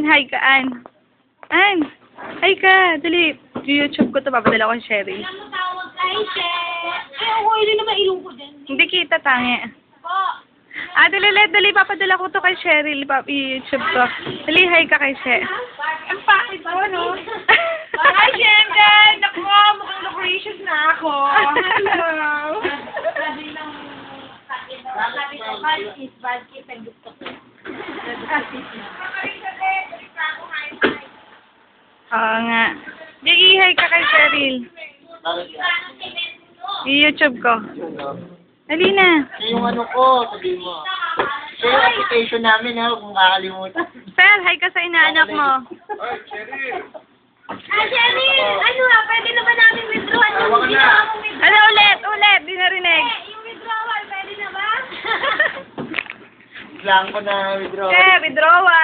Hi ka, Ann. Ann, hi ka. Dali. YouTube ko to, papadala ko kay Cheryl. Alam mo tawag kay Sher. Ay, ako, hindi naman ilong ko din. Hindi kita, tangi. Po. Dali, papadala ko to kay Cheryl. YouTube ko. Dali, hi ka kay Cheryl. Ang pakit ko, no? Hi, Shendra! Naku, mukhang lucracious na ako. Hello! Sabi ko, bad kid, nag-gusto ko. Oo nga. Di, hi ka kay Cheryl. YouTube ko. Dali na. Yung ano ko, sabihin mo. Siya yung application namin ha, kung kakalimutan. Sir, hi ka sa inaanak mo. Cheryl! Ano nga, pwede na ba namin withdrawan yung ginawa mong withdrawal? Ano ulit, di narinig. Yung withdrawal, pwede na ba? Biglaan ko na withdraw. Withdrawal.